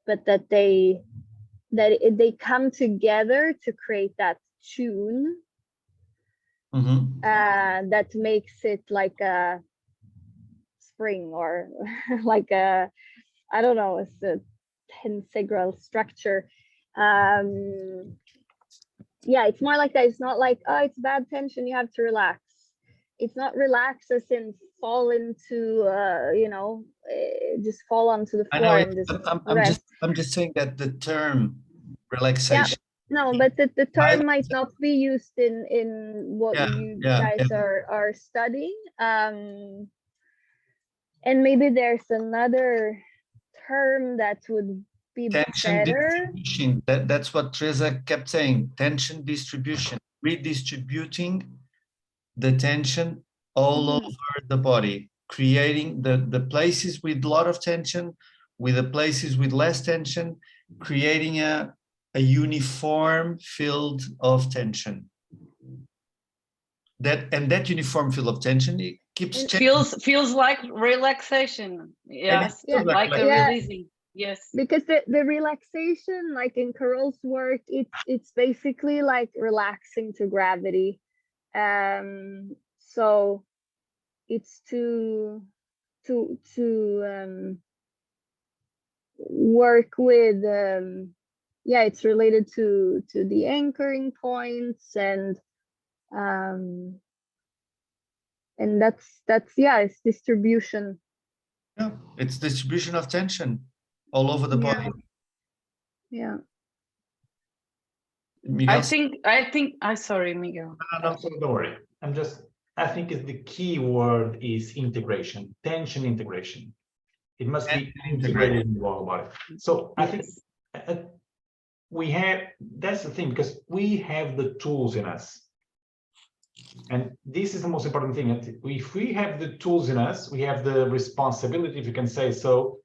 [SPEAKER 4] but that they come together to create that tune that makes it like a spring, or like a, I don't know, it's a tensegral structure. Yeah, it's more like that. It's not like, oh, it's bad tension, you have to relax. It's not relax as in fall into, just fall onto the floor and just rest.
[SPEAKER 1] I'm just saying that the term relaxation.
[SPEAKER 4] Yeah, no, but the term might not be used in what you guys are studying. And maybe there's another term that would be
[SPEAKER 1] tension
[SPEAKER 4] better.
[SPEAKER 1] Distribution. That's what Teresa kept saying. Tension distribution, redistributing the tension all over the body, creating the places with a lot of tension, with the places with less tension, creating a uniform field of tension. That uniform field of tension, it keeps changing.
[SPEAKER 3] Feels like relaxation. Yes, like a releasing. Yes,
[SPEAKER 4] because the relaxation, like in Carol's work, it's basically like relaxing to gravity. So it's to work with it's related to the anchoring points, and that's it's distribution.
[SPEAKER 1] Yeah, it's distribution of tension all over the body.
[SPEAKER 4] Yeah.
[SPEAKER 1] Miguel?
[SPEAKER 3] I think I'm sorry, Miguel.
[SPEAKER 2] No, don't worry. I think the key word is integration, tension integration. It must be integrated in the whole body. So I think that's the thing, because we have the tools in us. And this is the most important thing. If we have the tools in us, we have the responsibility, if you can say so,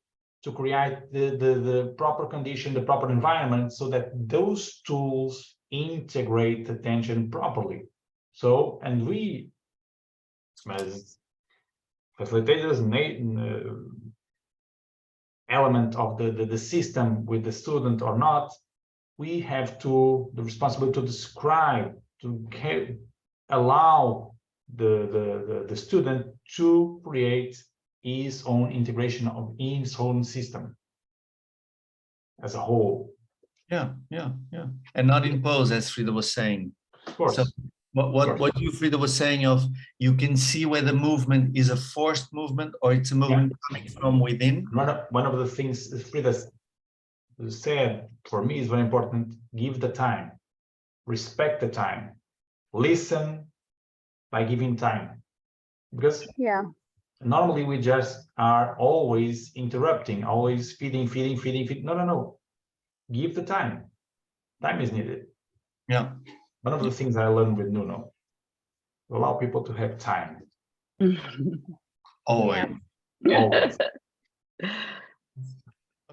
[SPEAKER 2] to create the proper condition, the proper environment, so that those tools integrate the tension properly. So, and we, as facilitators, element of the system with the student or not, we have the responsibility to describe, to allow the student to create his own integration of his own system as a whole.
[SPEAKER 1] Yeah. And not impose, as Frida was saying.
[SPEAKER 2] Of course.
[SPEAKER 1] So what you, Frida, was saying of, you can see where the movement is a forced movement or it's a movement coming from within.
[SPEAKER 2] One of the things, Frida's, said for me is very important. Give the time, respect the time, listen by giving time, because
[SPEAKER 4] Yeah.
[SPEAKER 2] normally we just are always interrupting, always feeding. No. Give the time. Time is needed.
[SPEAKER 1] Yeah.
[SPEAKER 2] One of the things I learned with Nuno, allow people to have time.
[SPEAKER 1] Always.
[SPEAKER 2] Always.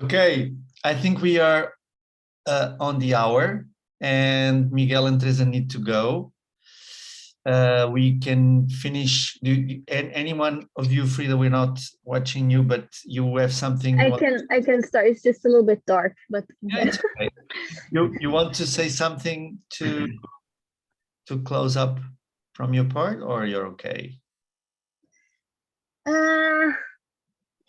[SPEAKER 1] Okay, I think we are on the hour, and Miguel and Teresa need to go. We can finish. And anyone of you, Frida, we're not watching you, but you have something.
[SPEAKER 4] I can start. It's just a little bit dark, but
[SPEAKER 1] Yeah, it's okay. You want to say something to close up from your part, or you're okay?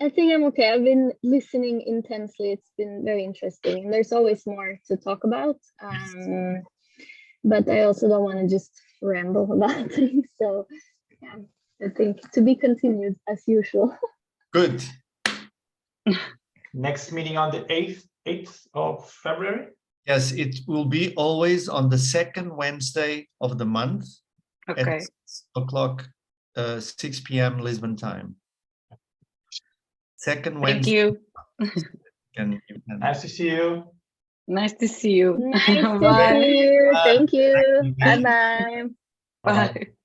[SPEAKER 4] I think I'm okay. I've been listening intensely. It's been very interesting, and there's always more to talk about. But I also don't want to just ramble about things. So yeah, I think to be continued as usual.
[SPEAKER 1] Good.
[SPEAKER 2] Next meeting on the 8th of February.
[SPEAKER 1] Yes, it will be always on the second Wednesday of the month.
[SPEAKER 3] Okay.
[SPEAKER 1] At 6 o'clock, 6 p.m. Lisbon time. Second Wednesday.
[SPEAKER 3] Thank you.
[SPEAKER 2] Nice to see you.
[SPEAKER 3] Nice to see you.
[SPEAKER 4] Nice to
[SPEAKER 3] Bye.
[SPEAKER 4] see you.
[SPEAKER 1] Bye.
[SPEAKER 4] Thank you.
[SPEAKER 1] Thank you.
[SPEAKER 4] Bye-bye.
[SPEAKER 3] Bye.